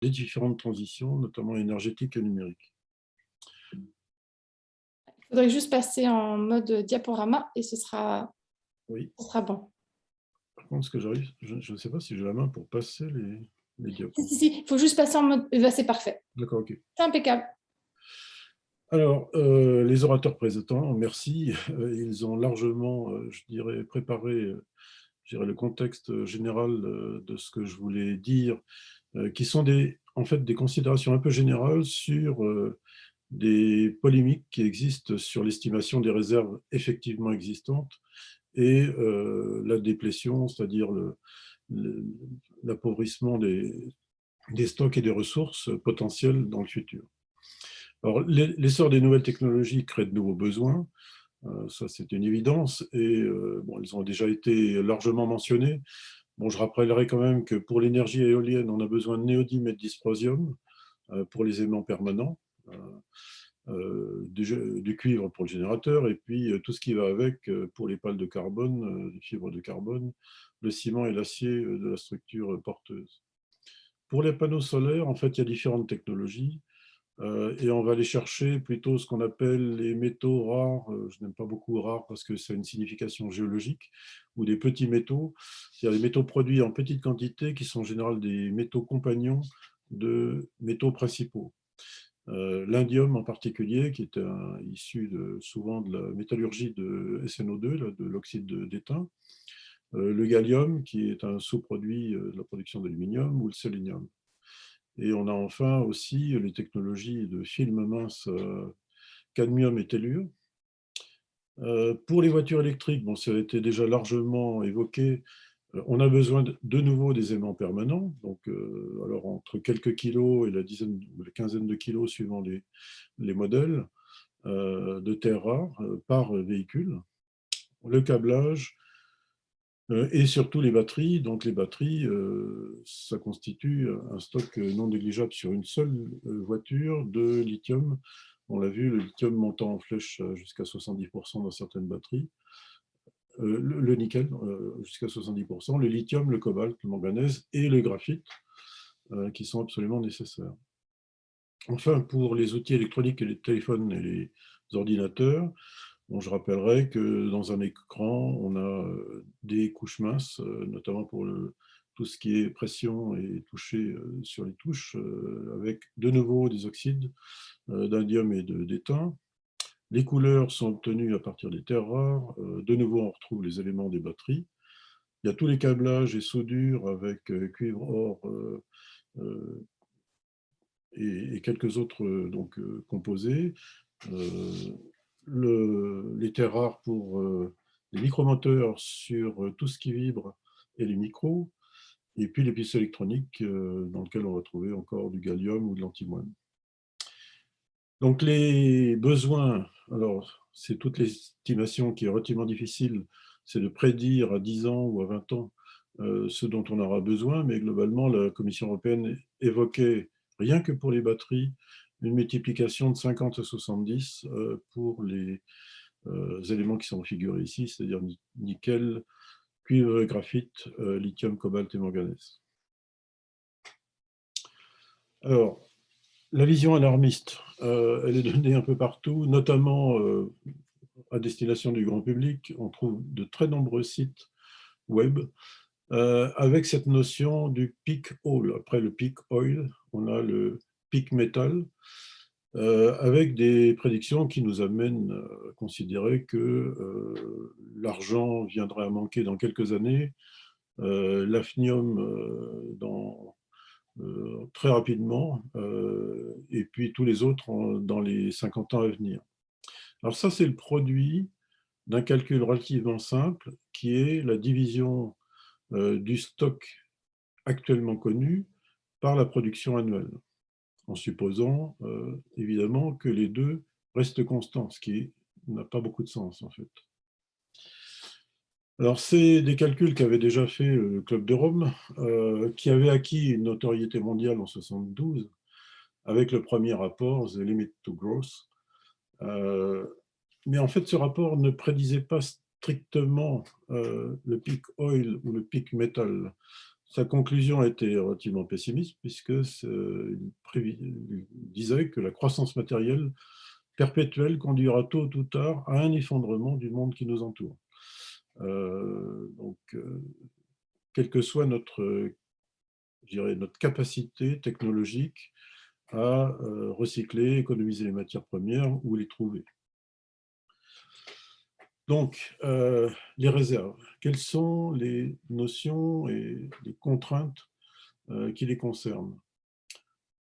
des différentes transitions, notamment énergétiques et numériques. Il faudrait juste passer en mode diaporama et Oui, ce sera bon. par contre, ce que j'arrive, je ne sais pas si j'ai la main pour passer les Si, diapos. si, si, il faut juste passer en mode. C'est parfait. D'accord, ok. C'est impeccable. Alors, les orateurs présentants, merci. Ils ont largement, je dirais, préparé je dirais, le contexte général de ce que je voulais dire, qui sont en fait des considérations un peu générales sur des polémiques qui existent sur l'estimation des réserves effectivement existantes et la déplétion, c'est-à-dire l'appauvrissement des stocks et des ressources potentielles dans le futur. Alors, l'essor des nouvelles technologies crée de nouveaux besoins, ça c'est une évidence, et bon, ils ont déjà été largement mentionnés. Bon, je rappellerai quand même que pour l'énergie éolienne, on a besoin de néodyme et de dysprosium pour les aimants permanents, du cuivre pour le générateur, et puis tout ce qui va avec pour les pales de carbone, les fibres de carbone, le ciment et l'acier de la structure porteuse. Pour les panneaux solaires, en fait, il y a différentes technologies. Et on va aller chercher plutôt ce qu'on appelle les métaux rares. Je n'aime pas beaucoup rares parce que c'est une signification géologique, ou des petits métaux. C'est-à-dire des métaux produits en petite quantité qui sont en général des métaux compagnons de métaux principaux. L'indium en particulier, qui est issu souvent de la métallurgie de SNO2, de l'oxyde d'étain. Le gallium, qui est un sous-produit de la production d'aluminium, ou le sélénium. Et on a enfin aussi les technologies de film mince cadmium et tellure. Pour les voitures électriques, bon, ça a été déjà largement évoqué, on a besoin de nouveau des aimants permanents, donc alors entre quelques kilos et la quinzaine de kilos suivant les modèles de terres rares par véhicule. Le câblage, et surtout les batteries. Donc les batteries, ça constitue un stock non négligeable sur une seule voiture de lithium. On l'a vu, le lithium montant en flèche jusqu'à 70% dans certaines batteries. Le nickel jusqu'à 70%, le lithium, le cobalt, le manganèse et le graphite qui sont absolument nécessaires. Enfin, pour les outils électroniques et les téléphones et les ordinateurs, bon, je rappellerai que dans un écran, on a des couches minces, notamment pour tout ce qui est pression et toucher sur les touches, avec de nouveau des oxydes d'indium et d'étain. Les couleurs sont obtenues à partir des terres rares. De nouveau, on retrouve les éléments des batteries. Il y a tous les câblages et soudures avec cuivre, or et quelques autres composés. Les terres rares pour les micromoteurs sur tout ce qui vibre et les micros, et puis les puces électroniques dans lesquelles on va trouver encore du gallium ou de l'antimoine. Donc les besoins, alors c'est toute l'estimation qui est relativement difficile, c'est de prédire à 10 ans ou à 20 ans ce dont on aura besoin, mais globalement la Commission européenne évoquait, rien que pour les batteries, une multiplication de 50 à 70 pour les éléments qui sont figurés ici, c'est-à-dire nickel, cuivre, graphite, lithium, cobalt et manganèse. Alors, la vision alarmiste, elle est donnée un peu partout, notamment à destination du grand public. On trouve de très nombreux sites web avec cette notion du peak oil. Après le peak oil, on a le peak metal, avec des prédictions qui nous amènent à considérer que l'argent viendrait à manquer dans quelques années, l'hafnium très rapidement, et puis tous les autres dans les 50 ans à venir. Alors ça, c'est le produit d'un calcul relativement simple qui est la division du stock actuellement connu par la production annuelle, en supposant évidemment que les deux restent constants, ce qui n'a pas beaucoup de sens en fait. Alors c'est des calculs qu'avait déjà fait le Club de Rome, qui avait acquis une notoriété mondiale en 1972 avec le premier rapport, The Limit to Growth. Mais en fait, ce rapport ne prédisait pas strictement le peak oil ou le peak metal. Sa conclusion était relativement pessimiste puisque il disait que la croissance matérielle perpétuelle conduira tôt ou tard à un effondrement du monde qui nous entoure. Donc, quelle que soit je dirais, notre capacité technologique à recycler, économiser les matières premières ou les trouver. Donc, les réserves. Quelles sont les notions et les contraintes qui les concernent?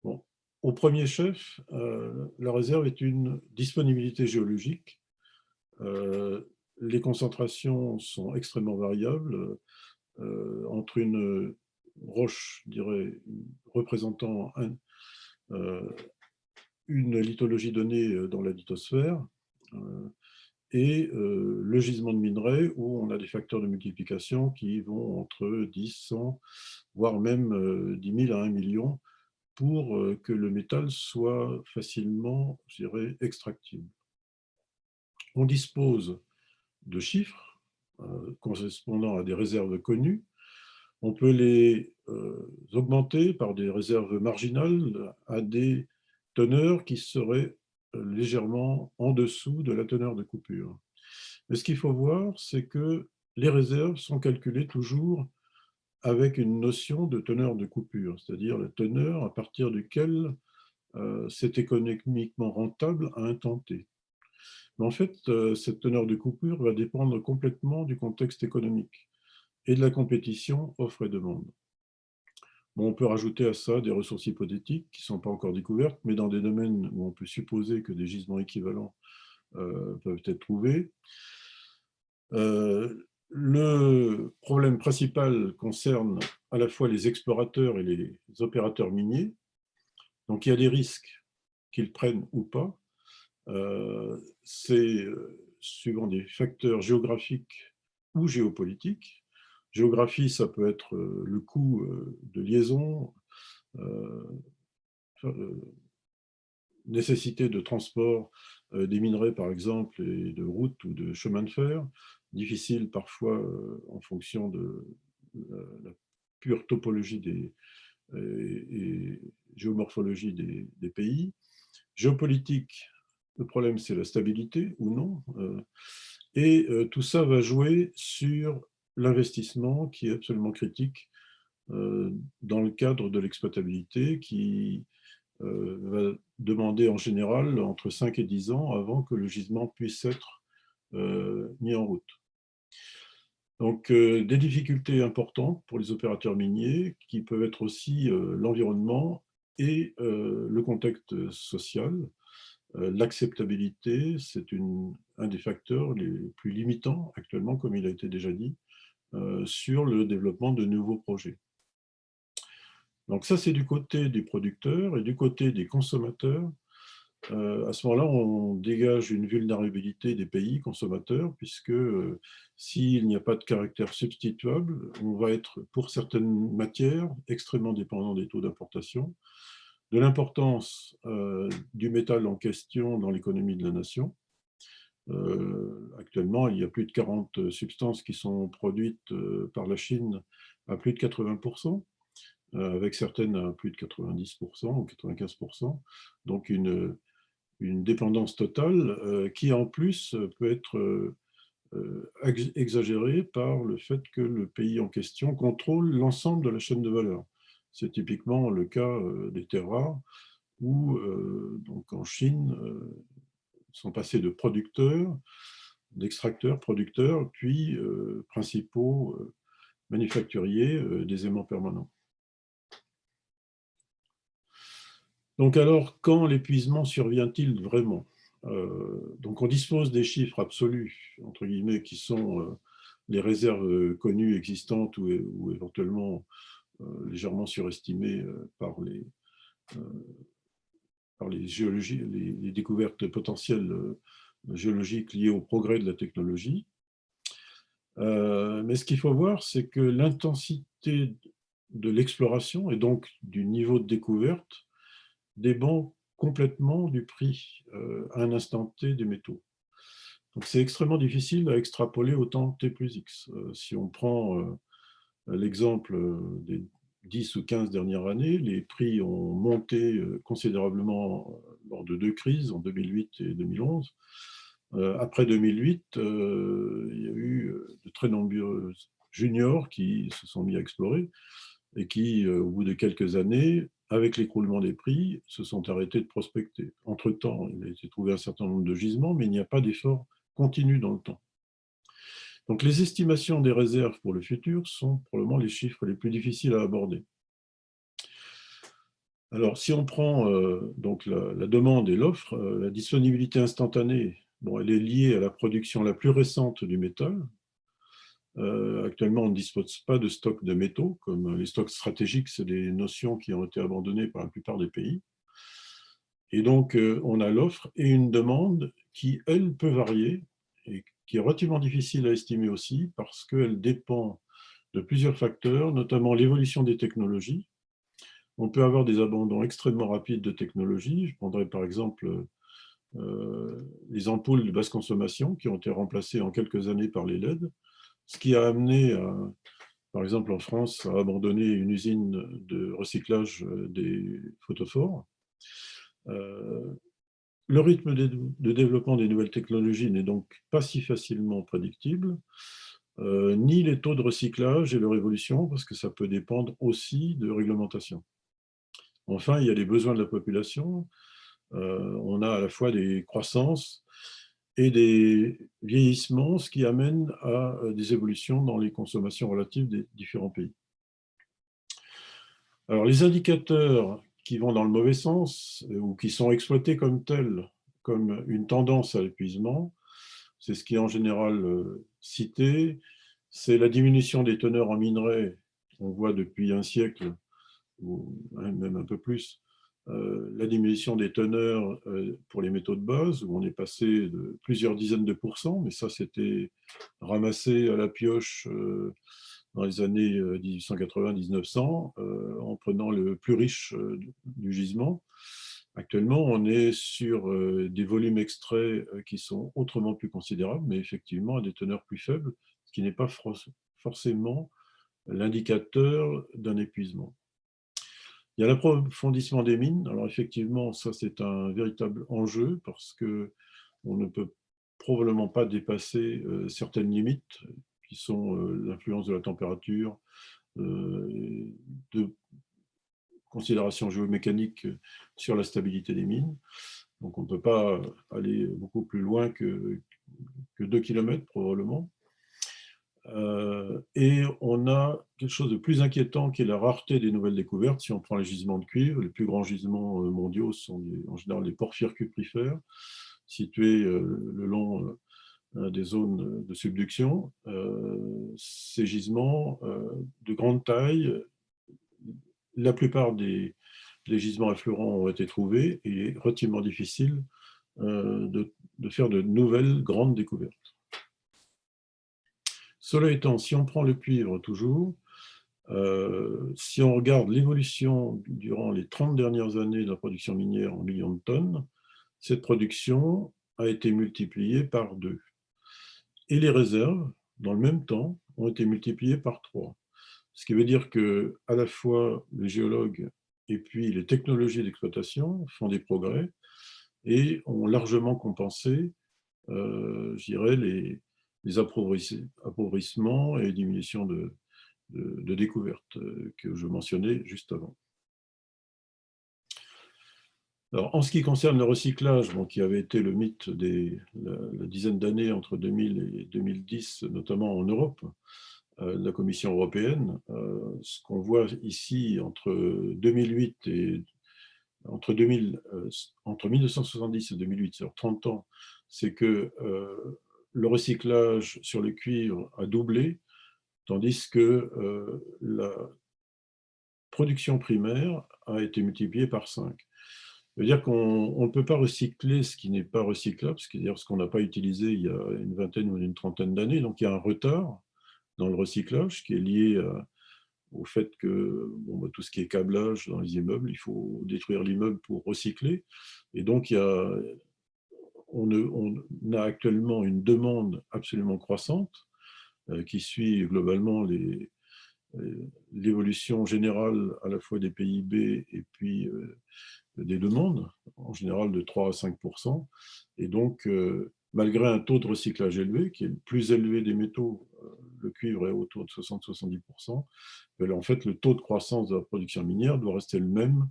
Bon, au premier chef, la réserve est une disponibilité géologique. Les concentrations sont extrêmement variables. Entre une roche, je dirais, représentant une lithologie donnée dans la lithosphère, et le gisement de minerai où on a des facteurs de multiplication qui vont entre 10, 100, voire même 10 000 à 1 million pour que le métal soit facilement, je dirais, extractible. On dispose de chiffres correspondant à des réserves connues. On peut les augmenter par des réserves marginales à des teneurs qui seraient légèrement en dessous de la teneur de coupure. Mais ce qu'il faut voir, c'est que les réserves sont calculées toujours avec une notion de teneur de coupure, c'est-à-dire la teneur à partir duquel c'est économiquement rentable à un temps T. Mais en fait, cette teneur de coupure va dépendre complètement du contexte économique et de la compétition offre et demande. Bon, on peut rajouter à ça des ressources hypothétiques qui ne sont pas encore découvertes, mais dans des domaines où on peut supposer que des gisements équivalents peuvent être trouvés. Le problème principal concerne à la fois les explorateurs et les opérateurs miniers. Donc, il y a des risques qu'ils prennent ou pas. C'est suivant des facteurs géographiques ou géopolitiques. Géographie, ça peut être le coût de liaison, nécessité de transport des minerais, par exemple, et de routes ou de chemins de fer, difficile parfois en fonction de la pure topologie et géomorphologie des pays. Géopolitique, le problème, c'est la stabilité ou non. Et tout ça va jouer sur l'investissement qui est absolument critique dans le cadre de l'exploitabilité qui va demander en général entre 5 et 10 ans avant que le gisement puisse être mis en route. Donc, des difficultés importantes pour les opérateurs miniers qui peuvent être aussi l'environnement et le contexte social. L'acceptabilité, c'est un des facteurs les plus limitants actuellement, comme il a été déjà dit, sur le développement de nouveaux projets. Donc ça, c'est du côté des producteurs et du côté des consommateurs. À ce moment-là, on dégage une vulnérabilité des pays consommateurs, puisque s'il n'y a pas de caractère substituable, on va être, pour certaines matières, extrêmement dépendant des taux d'importation, de l'importance du métal en question dans l'économie de la nation. Actuellement, il y a plus de 40 substances qui sont produites par la Chine à plus de 80%, avec certaines à plus de 90% ou 95%. Donc une dépendance totale qui, en plus, peut être exagérée par le fait que le pays en question contrôle l'ensemble de la chaîne de valeur. C'est typiquement le cas des terres rares, où, donc en Chine, sont passés de producteurs, d'extracteurs, producteurs, puis principaux manufacturiers des aimants permanents. Donc alors, quand l'épuisement survient-il vraiment? Donc on dispose des chiffres absolus, entre guillemets, qui sont les réserves connues, existantes ou éventuellement légèrement surestimées par les découvertes potentielles géologiques liées au progrès de la technologie. Mais ce qu'il faut voir, c'est que l'intensité de l'exploration et donc du niveau de découverte dépend complètement du prix à un instant T des métaux. Donc c'est extrêmement difficile à extrapoler au temps T plus X. Si on prend l'exemple des 10 ou 15 dernières années, les prix ont monté considérablement lors de deux crises, en 2008 et 2011. Après 2008, il y a eu de très nombreux juniors qui se sont mis à explorer et qui, au bout de quelques années, avec l'écroulement des prix, se sont arrêtés de prospecter. Entre-temps, il a été trouvé un certain nombre de gisements, mais il n'y a pas d'effort continu dans le temps. Donc les estimations des réserves pour le futur sont probablement les chiffres les plus difficiles à aborder. Alors, si on prend donc la demande et l'offre, la disponibilité instantanée, bon, elle est liée à la production la plus récente du métal. Actuellement, on ne dispose pas de stocks de métaux, comme les stocks stratégiques, c'est des notions qui ont été abandonnées par la plupart des pays. Et donc, on a l'offre et une demande qui, elle, peut varier et qui est relativement difficile à estimer aussi parce qu'elle dépend de plusieurs facteurs, notamment l'évolution des technologies. On peut avoir des abandons extrêmement rapides de technologies. Je prendrai par exemple les ampoules de basse consommation qui ont été remplacées en quelques années par les LED, ce qui a amené, par exemple en France, à abandonner une usine de recyclage des photophores. Le rythme de développement des nouvelles technologies n'est donc pas si facilement prédictible, ni les taux de recyclage et leur évolution, parce que ça peut dépendre aussi de réglementation. Enfin, il y a les besoins de la population. On a à la fois des croissances et des vieillissements, ce qui amène à des évolutions dans les consommations relatives des différents pays. Alors, les indicateurs qui vont dans le mauvais sens ou qui sont exploités comme tels, comme une tendance à l'épuisement, c'est ce qui est en général cité, c'est la diminution des teneurs en minerais. On voit depuis un siècle, ou même un peu plus, la diminution des teneurs pour les métaux de base, où on est passé de plusieurs dizaines de pourcents, mais ça c'était ramassé à la pioche dans les années 1880-1900, en prenant le plus riche du gisement. Actuellement, on est sur des volumes extraits qui sont autrement plus considérables, mais effectivement à des teneurs plus faibles, ce qui n'est pas forcément l'indicateur d'un épuisement. Il y a l'approfondissement des mines. Alors effectivement, ça c'est un véritable enjeu parce qu'on ne peut probablement pas dépasser certaines limites qui sont l'influence de la température, de considérations géomécaniques sur la stabilité des mines. Donc on ne peut pas aller beaucoup plus loin que 2 km probablement. Et on a quelque chose de plus inquiétant qui est la rareté des nouvelles découvertes. Si on prend les gisements de cuivre, les plus grands gisements mondiaux sont en général les porphyres cuprifères, situés le long des zones de subduction. Ces gisements de grande taille, la plupart des gisements affleurants ont été trouvés et il est relativement difficile de faire de nouvelles grandes découvertes. Cela étant, si on prend le cuivre toujours, si on regarde l'évolution durant les 30 dernières années de la production minière en millions de tonnes, cette production a été multipliée par 2. Et les réserves, dans le même temps, ont été multipliées par 3. Ce qui veut dire que à la fois les géologues et puis les technologies d'exploitation font des progrès et ont largement compensé, je dirais, les appauvissements et diminutions de découvertes que je mentionnais juste avant. Alors, en ce qui concerne le recyclage, bon, qui avait été le mythe la dizaine d'années entre 2000 et 2010, notamment en Europe, de la Commission européenne, ce qu'on voit ici entre 2008 et entre 1970 et 2008, c'est-à-dire 30 ans, c'est que le recyclage sur le cuivre a doublé, tandis que la production primaire a été multipliée par 5. Ça veut dire qu'on ne peut pas recycler ce qui n'est pas recyclable, c'est-à-dire ce qu'on n'a pas utilisé il y a une vingtaine ou une trentaine d'années. Donc il y a un retard dans le recyclage qui est lié au fait que bon, tout ce qui est câblage dans les immeubles, il faut détruire l'immeuble pour recycler. Et donc on a actuellement une demande absolument croissante qui suit globalement l'évolution générale à la fois des PIB et puis des demandes, en général de 3 à 5%. Et donc, malgré un taux de recyclage élevé, qui est le plus élevé des métaux, le cuivre est autour de 60-70%, mais en fait, le taux de croissance de la production minière doit rester le même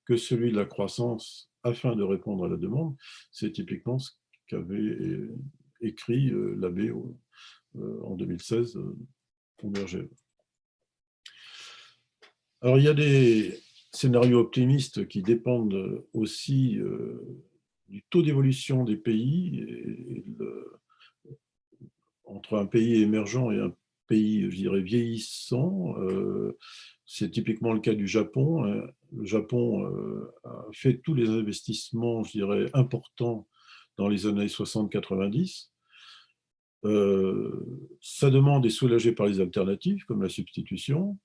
que celui de la croissance afin de répondre à la demande. C'est typiquement ce qu'avait écrit l'abbé en 2016 au Berger. Alors, il y a des scénarios optimistes qui dépendent aussi du taux d'évolution des pays. Entre un pays émergent et un pays, je dirais, vieillissant, c'est typiquement le cas du Japon. Le Japon a fait tous les investissements, je dirais, importants dans les années 60-90. Sa demande est soulagée par les alternatives, comme la substitution.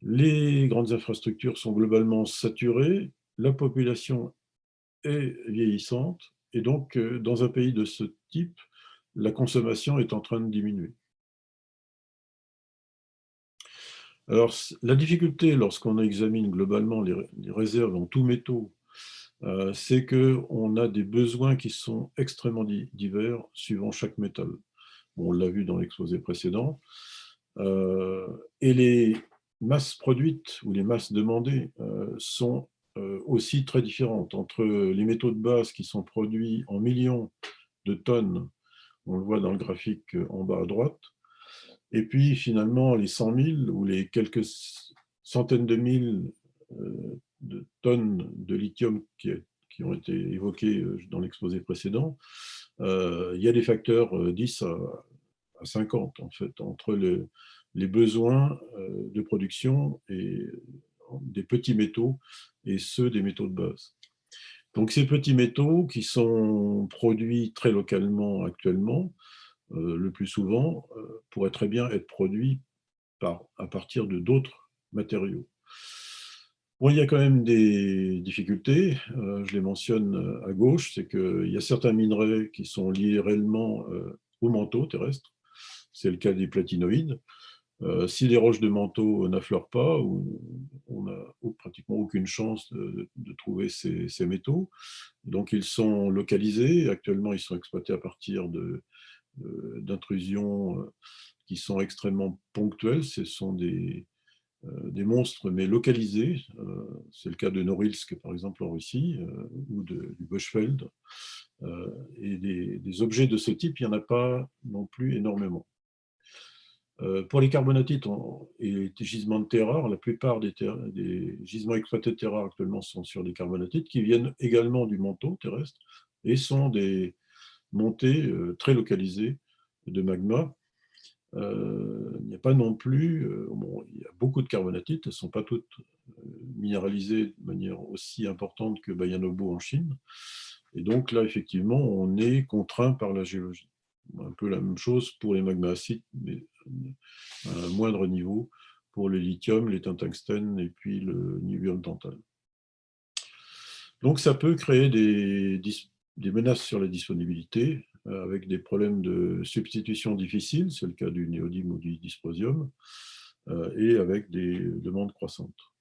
Les grandes infrastructures sont globalement saturées, la population est vieillissante, et donc, dans un pays de ce type, la consommation est en train de diminuer. Alors, la difficulté lorsqu'on examine globalement les réserves en tous métaux, c'est qu'on a des besoins qui sont extrêmement divers suivant chaque métal. Bon, on l'a vu dans l'exposé précédent. Et les masses produites ou les masses demandées sont aussi très différentes entre les métaux de base qui sont produits en millions de tonnes, on le voit dans le graphique en bas à droite, et puis finalement les 100 000 ou les quelques centaines de mille de tonnes de lithium qui ont été évoquées dans l'exposé précédent, il y a des facteurs 10 à 50 en fait, entre les besoins de production et des petits métaux et ceux des métaux de base. Donc ces petits métaux qui sont produits très localement actuellement, le plus souvent, pourraient très bien être produits à partir de d'autres matériaux. Bon, il y a quand même des difficultés, je les mentionne à gauche, c'est qu'il y a certains minerais qui sont liés réellement au manteau terrestre, c'est le cas des platinoïdes. Si les roches de manteau n'affleurent pas, on n'a pratiquement aucune chance de trouver ces métaux. Donc ils sont localisés, actuellement ils sont exploités à partir d'intrusions qui sont extrêmement ponctuelles, ce sont des monstres mais localisés, c'est le cas de Norilsk par exemple en Russie, ou du Bushveld, et des objets de ce type, il n'y en a pas non plus énormément. Pour les carbonatites et les gisements de terres rares, la plupart des gisements exploités de terres rares actuellement sont sur des carbonatites qui viennent également du manteau terrestre et sont des montées très localisées de magma. Il n'y a pas non plus, bon, il y a beaucoup de carbonatites, elles ne sont pas toutes minéralisées de manière aussi importante que Bayanobo en Chine. Et donc là, effectivement, on est contraint par la géologie. Un peu la même chose pour les magmas acides, mais à un moindre niveau pour le lithium, les tungstènes et puis le niobium tantal. Donc ça peut créer des menaces sur la disponibilité, avec des problèmes de substitution difficiles, c'est le cas du néodyme ou du dysprosium, et avec des demandes croissantes.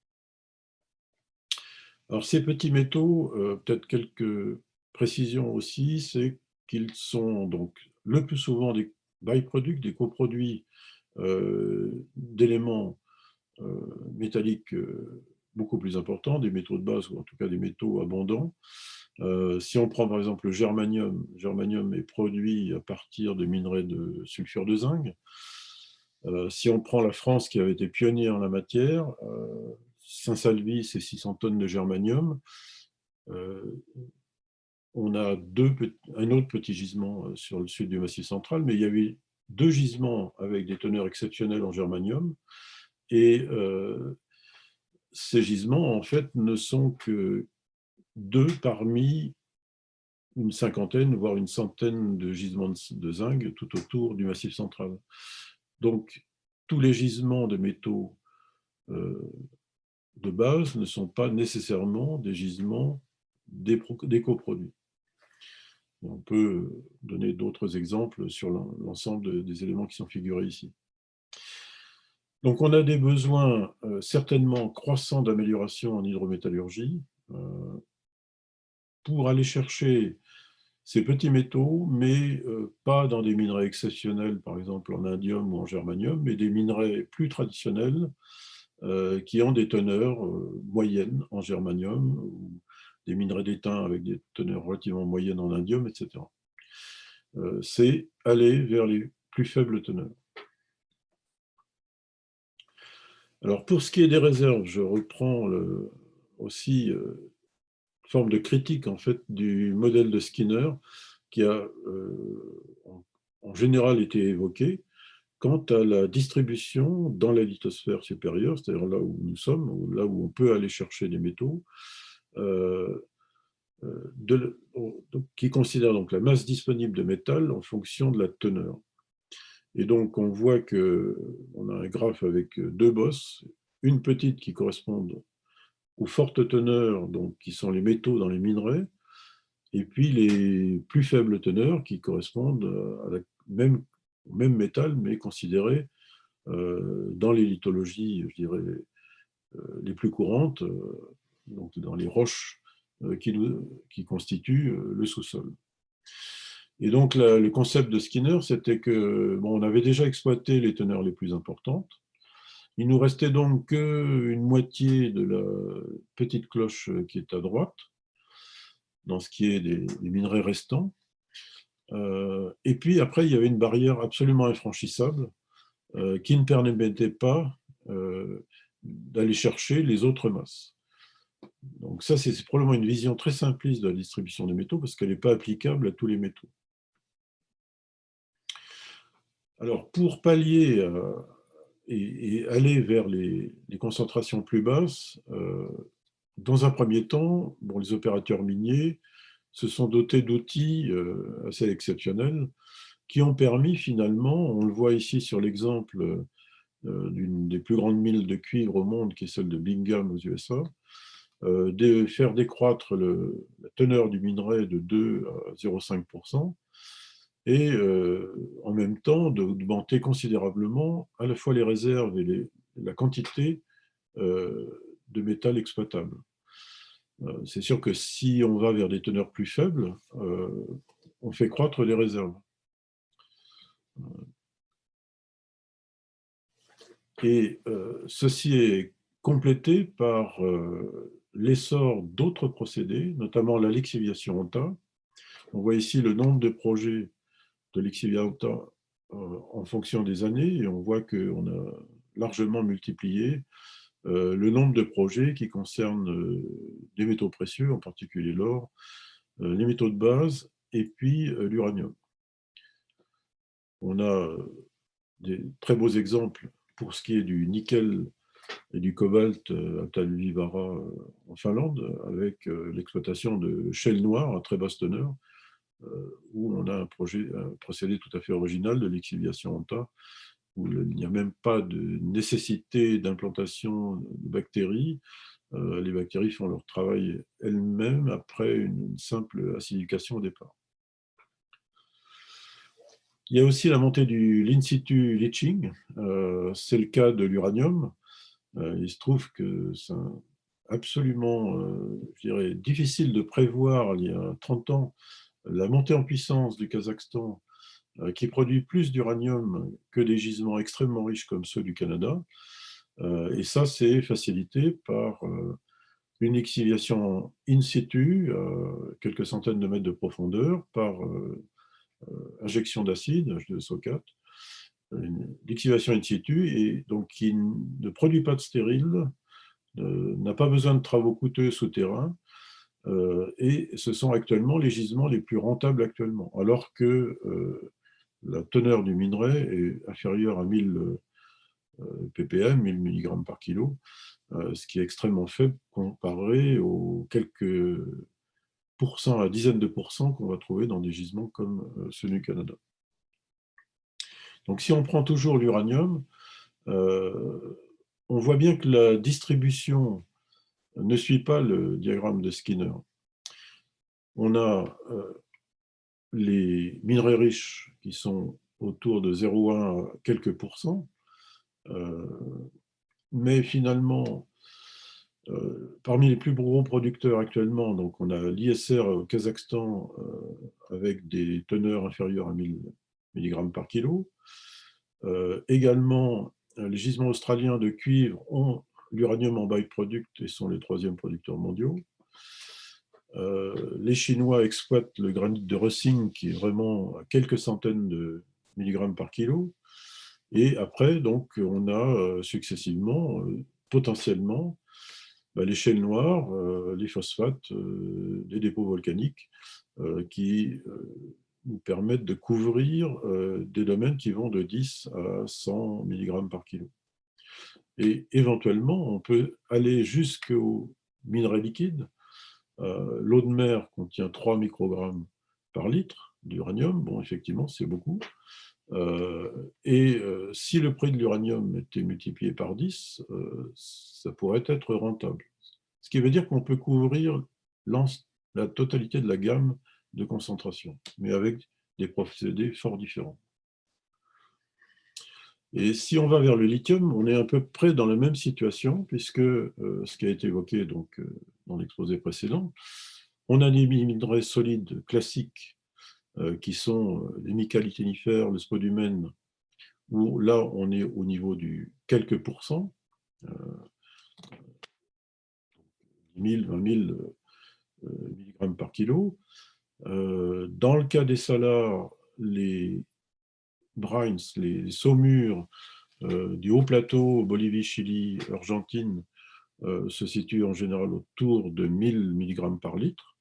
Alors ces petits métaux, peut-être quelques précisions aussi, c'est qu'ils sont donc le plus souvent des byproducts, des coproduits d'éléments métalliques beaucoup plus importants, des métaux de base ou en tout cas des métaux abondants. Si on prend par exemple le germanium est produit à partir de minerais de sulfure de zinc. Si on prend la France qui avait été pionnière en la matière, Saint-Salvi, c'est 600 tonnes de germanium. On a un autre petit gisement sur le sud du Massif central, mais il y avait 2 gisements avec des teneurs exceptionnelles en germanium. Et ces gisements, en fait, ne sont que 2 parmi une cinquantaine, voire une centaine de gisements de zinc tout autour du Massif central. Donc, tous les gisements de métaux de base ne sont pas nécessairement des gisements des coproduits. On peut donner d'autres exemples sur l'ensemble des éléments qui sont figurés ici. Donc, on a des besoins certainement croissants d'amélioration en hydrométallurgie pour aller chercher ces petits métaux, mais pas dans des minerais exceptionnels, par exemple en indium ou en germanium, mais des minerais plus traditionnels qui ont des teneurs moyennes en germanium, ou des minerais d'étain avec des teneurs relativement moyennes en indium, etc. C'est aller vers les plus faibles teneurs. Alors, pour ce qui est des réserves, je reprends aussi forme de critique en fait du modèle de Skinner qui a en général été évoqué quant à la distribution dans la lithosphère supérieure, c'est-à-dire là où nous sommes, là où on peut aller chercher des métaux, qui considère donc la masse disponible de métal en fonction de la teneur. Et donc on voit qu'on a un graphe avec deux bosses, une petite qui correspond aux fortes teneurs, donc qui sont les métaux dans les minerais, et puis les plus faibles teneurs qui correspondent au même métal, mais considéré dans les lithologies, je dirais, les plus courantes, donc dans les roches qui constituent le sous-sol. Et donc le concept de Skinner, c'était que on avait déjà exploité les teneurs les plus importantes. Il nous restait donc qu'une moitié de la petite cloche qui est à droite, dans ce qui est des minerais restants. Et puis après, il y avait une barrière absolument infranchissable qui ne permettait pas d'aller chercher les autres masses. Donc ça, c'est probablement une vision très simpliste de la distribution des métaux parce qu'elle n'est pas applicable à tous les métaux. Alors, pour pallier et aller vers les concentrations plus basses, dans un premier temps, les opérateurs miniers se sont dotés d'outils assez exceptionnels qui ont permis finalement, on le voit ici sur l'exemple d'une des plus grandes mines de cuivre au monde, qui est celle de Bingham aux USA, de faire décroître la teneur du minerai de 2 à 0,5%, et en même temps d'augmenter considérablement à la fois les réserves et la quantité de métal exploitable. C'est sûr que si on va vers des teneurs plus faibles, on fait croître les réserves. Et ceci est complété par l'essor d'autres procédés, notamment la lixiviation Onta. On voit ici le nombre de projets de lixiviation Onta en fonction des années, et on voit qu'on a largement multiplié le nombre de projets qui concernent des métaux précieux, en particulier l'or, les métaux de base, et puis l'uranium. On a des très beaux exemples pour ce qui est du nickel et du cobalt à Talvivaara en Finlande, avec l'exploitation de shell noir à très basse teneur, où on a un procédé tout à fait original de lixiviation Onta, où il n'y a même pas de nécessité d'implantation de bactéries. Les bactéries font leur travail elles-mêmes après une simple acidification au départ. Il y a aussi la montée du l'in situ leaching, c'est le cas de l'uranium. Il se trouve que c'est absolument, je dirais, difficile de prévoir, il y a 30 ans, la montée en puissance du Kazakhstan, qui produit plus d'uranium que des gisements extrêmement riches comme ceux du Canada. Et ça, c'est facilité par une lixiviation in situ, quelques centaines de mètres de profondeur, par injection d'acide, H2SO4, une liquidation in situ, et donc qui ne produit pas de stérile, n'a pas besoin de travaux coûteux souterrains, et ce sont actuellement les gisements les plus rentables actuellement, alors que la teneur du minerai est inférieure à 1000 ppm, 1000 mg par kilo, ce qui est extrêmement faible comparé aux quelques pourcents, à dizaines de pourcents qu'on va trouver dans des gisements comme ceux du Canada. Donc si on prend toujours l'uranium, on voit bien que la distribution ne suit pas le diagramme de Skinner. On a les minerais riches qui sont autour de 0,1 à quelques pourcents, Mais finalement, parmi les plus gros producteurs actuellement, donc on a l'ISR au Kazakhstan avec des teneurs inférieures à 1000 mg par kilo. Également, les gisements australiens de cuivre ont l'uranium en by-product et sont les troisièmes producteurs mondiaux. Les Chinois exploitent le granit de Rössing qui est vraiment à quelques centaines de milligrammes par kilo. Et après, donc, on a successivement, potentiellement, les shales noirs, les phosphates, les dépôts volcaniques qui nous permettent de couvrir des domaines qui vont de 10 à 100 mg par kilo. Et éventuellement, on peut aller jusqu'aux minerais liquides. L'eau de mer contient 3 microgrammes par litre d'uranium. Bon, effectivement, c'est beaucoup. Si le prix de l'uranium était multiplié par 10, ça pourrait être rentable. Ce qui veut dire qu'on peut couvrir la totalité de la gamme de concentration, mais avec des procédés fort différents. Et si on va vers le lithium, on est à peu près dans la même situation, puisque ce qui a été évoqué donc, dans l'exposé précédent, on a des minerais solides classiques qui sont les mica liténifères, le spodumène, où là on est au niveau du quelques pourcents, 1000, 20 000 mg par kilo. Dans le cas des salars, les brines, les saumures du haut plateau, Bolivie, Chili, Argentine, se situent en général autour de 1000 mg par litre.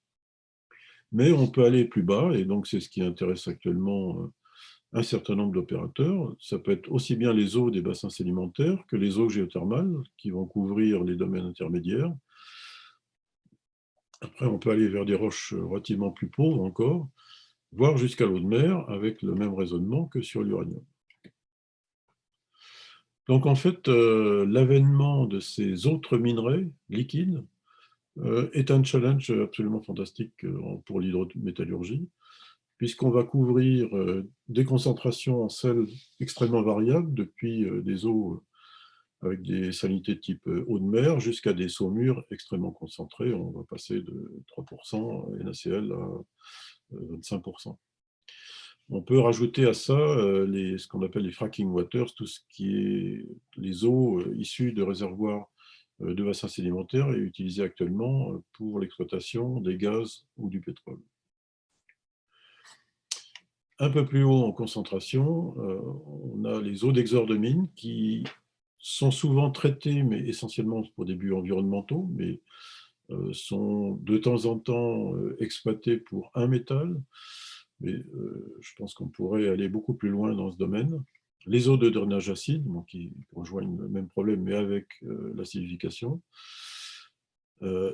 Mais on peut aller plus bas, et donc c'est ce qui intéresse actuellement un certain nombre d'opérateurs. Ça peut être aussi bien les eaux des bassins sédimentaires que les eaux géothermales qui vont couvrir les domaines intermédiaires. Après, on peut aller vers des roches relativement plus pauvres encore, voire jusqu'à l'eau de mer, avec le même raisonnement que sur l'uranium. Donc en fait, l'avènement de ces autres minerais liquides est un challenge absolument fantastique pour l'hydrométallurgie, puisqu'on va couvrir des concentrations en sel extrêmement variables, depuis des eaux avec des salinités de type eau de mer jusqu'à des saumures extrêmement concentrées. On va passer de 3% NaCl à 25%. On peut rajouter à ça ce qu'on appelle les fracking waters, tout ce qui est les eaux issues de réservoirs de bassins sédimentaires et utilisées actuellement pour l'exploitation des gaz ou du pétrole. Un peu plus haut en concentration, on a les eaux d'exor de mine qui sont souvent traitées, mais essentiellement pour des buts environnementaux, mais sont de temps en temps exploitées pour un métal. Mais je pense qu'on pourrait aller beaucoup plus loin dans ce domaine. Les eaux de drainage acide, bon, qui rejoignent le même problème, mais avec l'acidification.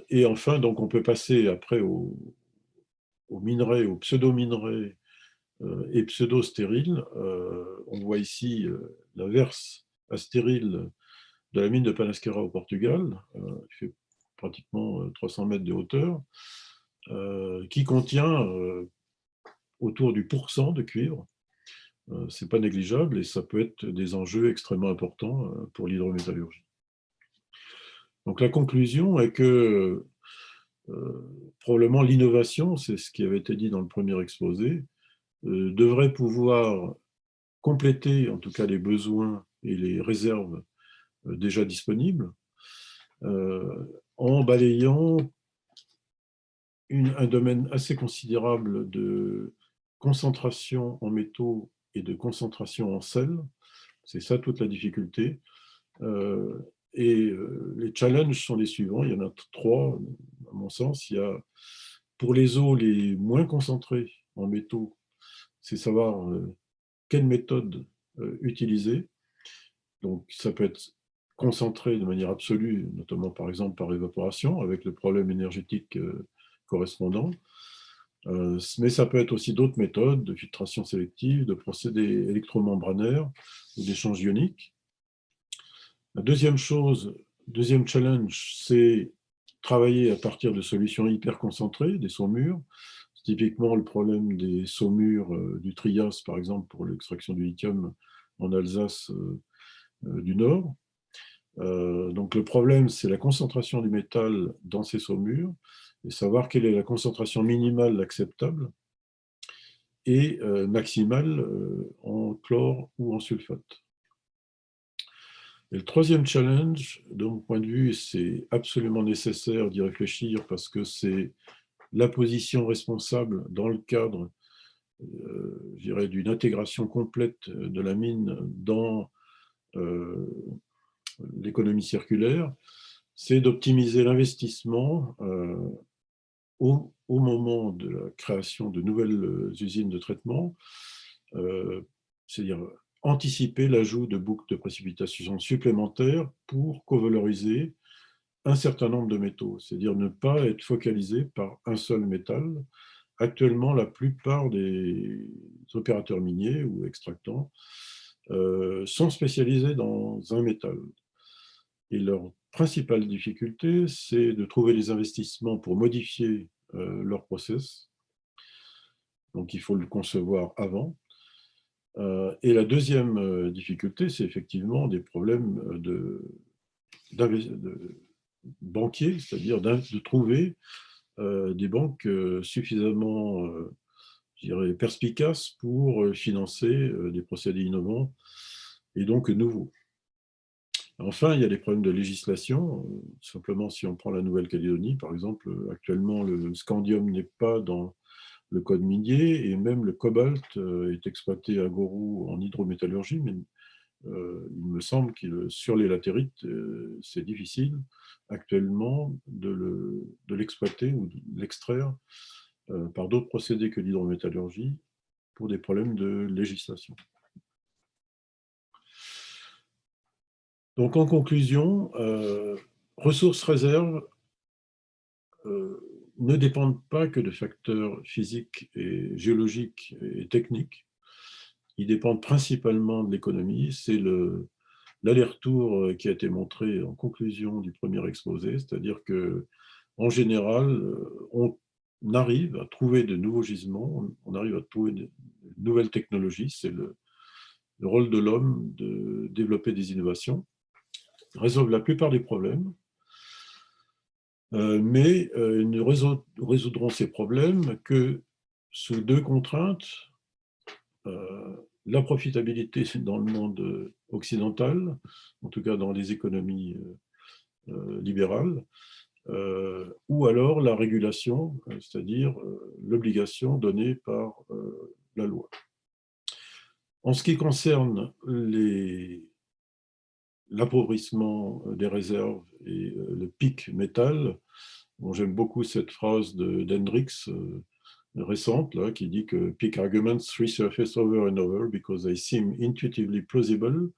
Et enfin, donc, on peut passer après aux minerais, aux pseudo-minerais et pseudo-stériles. On voit ici la verse astérile de la mine de Panasqueira au Portugal, qui fait pratiquement 300 mètres de hauteur, qui contient autour du pourcent de cuivre. Ce n'est pas négligeable et ça peut être des enjeux extrêmement importants pour l'hydrométallurgie. Donc la conclusion est que probablement l'innovation, c'est ce qui avait été dit dans le premier exposé, devrait pouvoir compléter en tout cas les besoins et les réserves déjà disponibles en balayant un domaine assez considérable de concentration en métaux et de concentration en sel. C'est ça toute la difficulté. Les challenges sont les suivants. Il y en a 3, à mon sens. Il y a, pour les eaux les moins concentrées en métaux, c'est savoir quelle méthode utiliser. Donc, ça peut être concentré de manière absolue, notamment par exemple par évaporation, avec le problème énergétique correspondant. Mais ça peut être aussi d'autres méthodes de filtration sélective, de procédés électromembranaires ou d'échange ionique. La deuxième challenge, c'est travailler à partir de solutions hyper concentrées, des saumures. C'est typiquement le problème des saumures du Trias, par exemple, pour l'extraction du lithium en Alsace, du Nord. Donc le problème, c'est la concentration du métal dans ces saumures, et savoir quelle est la concentration minimale acceptable et maximale en chlore ou en sulfate. Et le troisième challenge, de mon point de vue, c'est absolument nécessaire d'y réfléchir parce que c'est la position responsable dans le cadre, je dirais, d'une intégration complète de la mine dans l'économie circulaire, c'est d'optimiser l'investissement au moment de la création de nouvelles usines de traitement, c'est-à-dire anticiper l'ajout de boucles de précipitation supplémentaires pour covaloriser un certain nombre de métaux, c'est-à-dire ne pas être focalisé par un seul métal. Actuellement, la plupart des opérateurs miniers ou extractants sont spécialisés dans un métal. Et leur principale difficulté, c'est de trouver les investissements pour modifier leur process. Donc, il faut le concevoir avant. Et la deuxième difficulté, c'est effectivement des problèmes de banquiers, c'est-à-dire de trouver des banques suffisamment, je dirais, perspicaces pour financer des procédés innovants et donc nouveaux. Enfin, il y a des problèmes de législation. Simplement, si on prend la Nouvelle-Calédonie, par exemple, actuellement, le scandium n'est pas dans le code minier et même le cobalt est exploité à Gorou en hydrométallurgie, mais il me semble que sur les latérites, c'est difficile actuellement de l'exploiter ou de l'extraire par d'autres procédés que l'hydrométallurgie pour des problèmes de législation. Donc en conclusion, ressources réserves ne dépendent pas que de facteurs physiques et géologiques et techniques. Ils dépendent principalement de l'économie. C'est l'aller-retour qui a été montré en conclusion du premier exposé, c'est-à-dire qu'en général, on arrive à trouver de nouveaux gisements, on arrive à trouver de nouvelles technologies. C'est le rôle de l'homme de développer des innovations, résolvent la plupart des problèmes, mais ils ne résoudront ces problèmes que sous deux contraintes. La profitabilité dans le monde occidental, en tout cas dans les économies libérales, ou alors la régulation, c'est-à-dire l'obligation donnée par la loi. En ce qui concerne l'appauvrissement des réserves et le pic métal, bon, j'aime beaucoup cette phrase d'Hendrix récente là, qui dit que peak arguments resurface over and over because they seem intuitively plausible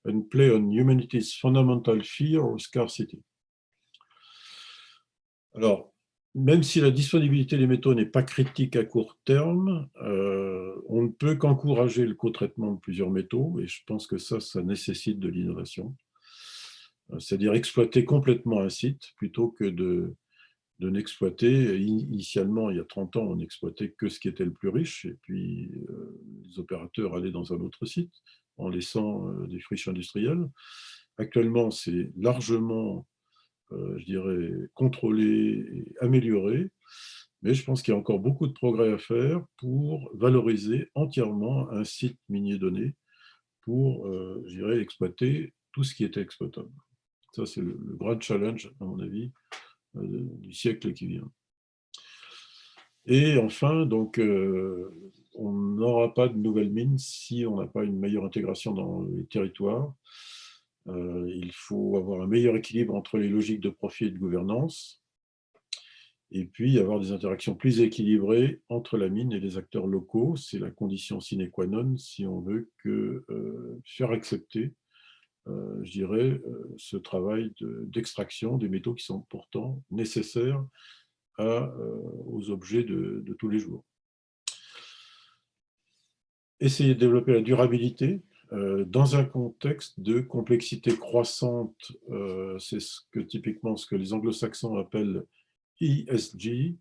and play on humanity's fundamental fear of scarcity. Alors, même si la disponibilité des métaux n'est pas critique à court terme, on ne peut qu'encourager le co-traitement de plusieurs métaux, et je pense que ça nécessite de l'innovation. C'est-à-dire exploiter complètement un site plutôt que de n'exploiter. Initialement, il y a 30 ans, on n'exploitait que ce qui était le plus riche, et puis les opérateurs allaient dans un autre site en laissant des friches industrielles. Actuellement, c'est largement, je dirais, contrôlé et amélioré, mais je pense qu'il y a encore beaucoup de progrès à faire pour valoriser entièrement un site minier donné pour, je dirais, exploiter tout ce qui était exploitable. Ça, c'est le grand challenge, à mon avis, du siècle qui vient. Et enfin, donc, on n'aura pas de nouvelles mines si on n'a pas une meilleure intégration dans les territoires. Il faut avoir un meilleur équilibre entre les logiques de profit et de gouvernance, et puis avoir des interactions plus équilibrées entre la mine et les acteurs locaux. C'est la condition sine qua non si on veut faire accepter, je dirais, ce travail d'extraction des métaux qui sont pourtant nécessaires aux objets de tous les jours. Essayer de développer la durabilité dans un contexte de complexité croissante, c'est typiquement ce que les anglo-saxons appellent ESG,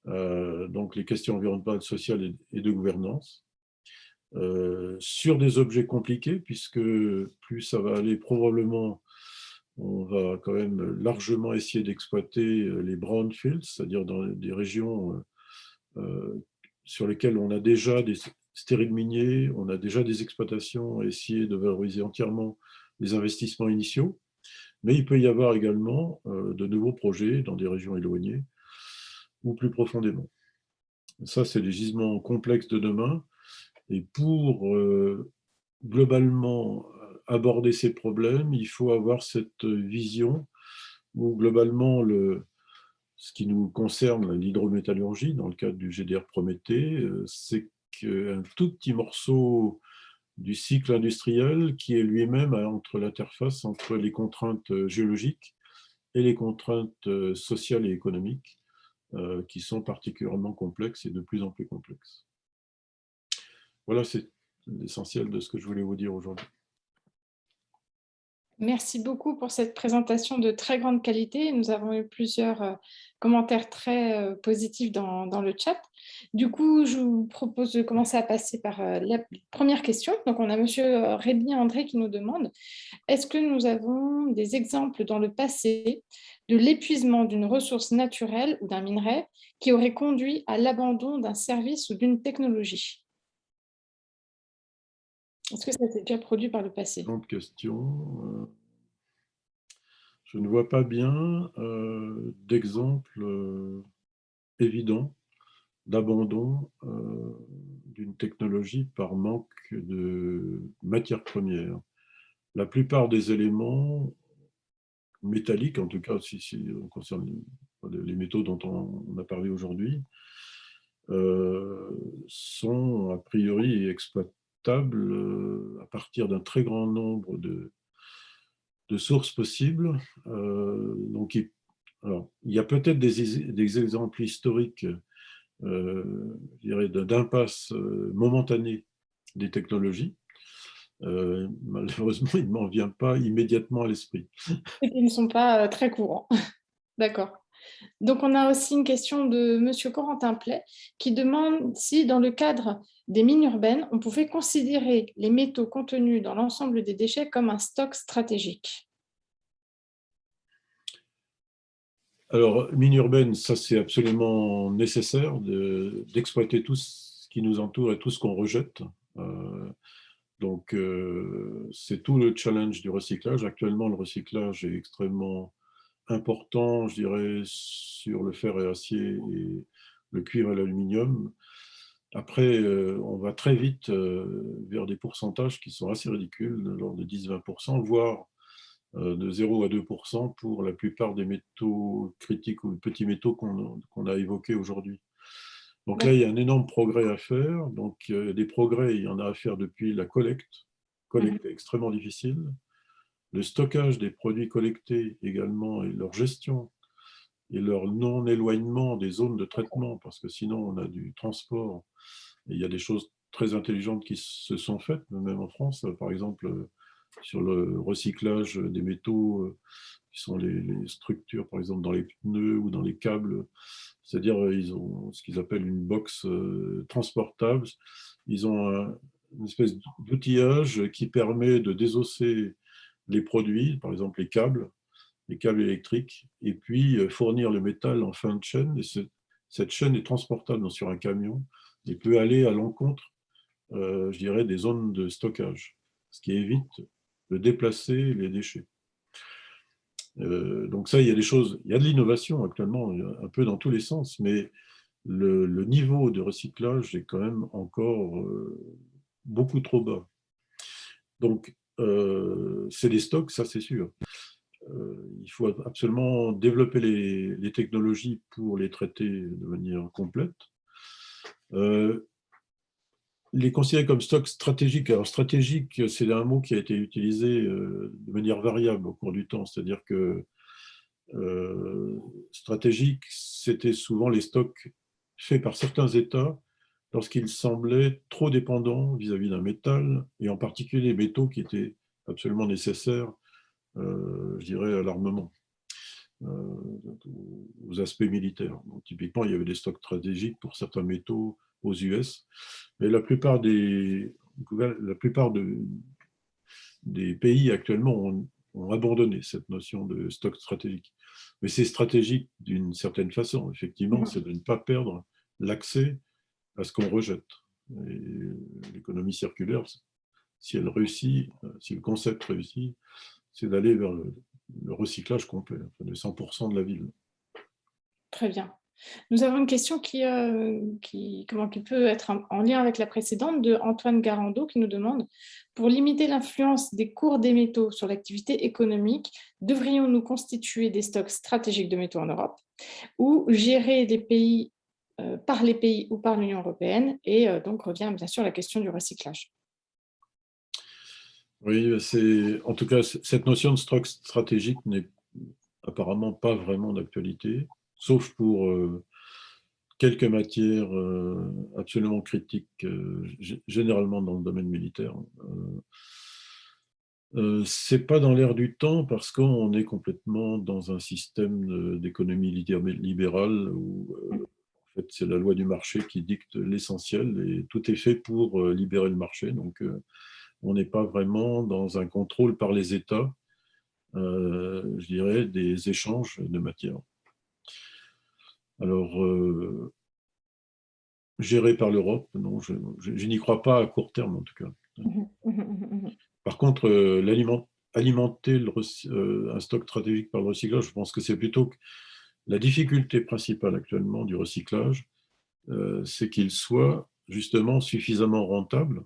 donc les questions environnementales, sociales et de gouvernance. sur des objets compliqués, puisque plus ça va aller, probablement, on va quand même largement essayer d'exploiter les brownfields, c'est-à-dire dans des régions sur lesquelles on a déjà des stériles miniers, on a déjà des exploitations, à essayer de valoriser entièrement les investissements initiaux. Mais il peut y avoir également de nouveaux projets dans des régions éloignées ou plus profondément. Ça, c'est les gisements complexes de demain. Et pour globalement aborder ces problèmes, il faut avoir cette vision où globalement, ce qui nous concerne, l'hydrométallurgie, dans le cadre du GDR Prométhée, c'est qu'un tout petit morceau du cycle industriel qui est lui-même entre l'interface entre les contraintes géologiques et les contraintes sociales et économiques, qui sont particulièrement complexes et de plus en plus complexes. Voilà, c'est l'essentiel de ce que je voulais vous dire aujourd'hui. Merci beaucoup pour cette présentation de très grande qualité. Nous avons eu plusieurs commentaires très positifs dans le chat. Du coup, je vous propose de commencer à passer par la première question. Donc, on a monsieur Rémi André qui nous demande: est-ce que nous avons des exemples dans le passé de l'épuisement d'une ressource naturelle ou d'un minerai qui aurait conduit à l'abandon d'un service ou d'une technologie? Est-ce que ça s'est déjà produit par le passé? Grande question. Je ne vois pas bien d'exemple évident d'abandon d'une technologie par manque de matières premières. La plupart des éléments métalliques, en tout cas si on concerne les métaux dont on a parlé aujourd'hui, sont a priori exploitables à partir d'un très grand nombre de sources possibles. Donc, alors, il y a peut-être des exemples historiques, je dirais, d'impasse momentanée des technologies. Malheureusement, il ne m'en vient pas immédiatement à l'esprit. Et qui ne sont pas très courants. D'accord. Donc, on a aussi une question de monsieur Corentin Play qui demande si, dans le cadre des mines urbaines, on pouvait considérer les métaux contenus dans l'ensemble des déchets comme un stock stratégique. Alors, mine urbaine, ça c'est absolument nécessaire d'exploiter tout ce qui nous entoure et tout ce qu'on rejette. Donc, c'est tout le challenge du recyclage. Actuellement, le recyclage est extrêmement important, je dirais, sur le fer et acier et le cuivre et l'aluminium. Après, on va très vite vers des pourcentages qui sont assez ridicules, de l'ordre de 10-20%, voire de 0 à 2% pour la plupart des métaux critiques ou petits métaux qu'on a évoqués aujourd'hui. Donc là, il y a un énorme progrès à faire. Donc, des progrès, il y en a à faire depuis la collecte. Collecte est extrêmement difficile. Le stockage des produits collectés également et leur gestion et leur non-éloignement des zones de traitement, parce que sinon on a du transport. Et il y a des choses très intelligentes qui se sont faites, même en France, par exemple sur le recyclage des métaux qui sont les structures, par exemple dans les pneus ou dans les câbles. C'est-à-dire ils ont ce qu'ils appellent une box transportable. Ils ont une espèce d'outillage qui permet de désosser les produits, par exemple les câbles électriques, et puis fournir le métal en fin de chaîne. Et cette chaîne est transportable sur un camion et peut aller à l'encontre, je dirais, des zones de stockage, ce qui évite de déplacer les déchets. Donc ça, il y a des choses, il y a de l'innovation actuellement, un peu dans tous les sens, mais le niveau de recyclage est quand même encore beaucoup trop bas. Donc, c'est des stocks, ça c'est sûr. Il faut absolument développer les technologies pour les traiter de manière complète. Les considérer comme stock stratégique. Alors, stratégique, c'est un mot qui a été utilisé de manière variable au cours du temps. C'est-à-dire que stratégique, c'était souvent les stocks faits par certains États lorsqu'ils semblaient trop dépendants vis-à-vis d'un métal, et en particulier les métaux qui étaient absolument nécessaires, je dirais, à l'armement, aux aspects militaires. Donc, typiquement, il y avait des stocks stratégiques pour certains métaux aux US, mais la plupart des la plupart des pays actuellement ont abandonné cette notion de stock stratégique. Mais c'est stratégique d'une certaine façon, effectivement, c'est de ne pas perdre l'accès à ce qu'on rejette. Et l'économie circulaire, si elle réussit, si le concept réussit, c'est d'aller vers le recyclage complet, enfin de 100% de la ville. Très bien. Nous avons une question qui peut être en lien avec la précédente de Antoine Garando qui nous demande: pour limiter l'influence des cours des métaux sur l'activité économique, devrions-nous constituer des stocks stratégiques de métaux en Europe ou gérer les pays par les pays ou par l'Union européenne? Et donc revient bien sûr la question du recyclage. Oui, en tout cas, cette notion de stock stratégique n'est apparemment pas vraiment d'actualité, sauf pour quelques matières absolument critiques, généralement dans le domaine militaire. C'est pas dans l'air du temps parce qu'on est complètement dans un système d'économie libérale où en fait, c'est la loi du marché qui dicte l'essentiel et tout est fait pour libérer le marché. Donc, on n'est pas vraiment dans un contrôle par les États, je dirais, des échanges de matières. Alors, géré par l'Europe, non, je n'y crois pas à court terme en tout cas. Par contre, alimenter un stock stratégique par le recyclage, je pense que c'est plutôt que la difficulté principale actuellement du recyclage, c'est qu'il soit justement suffisamment rentable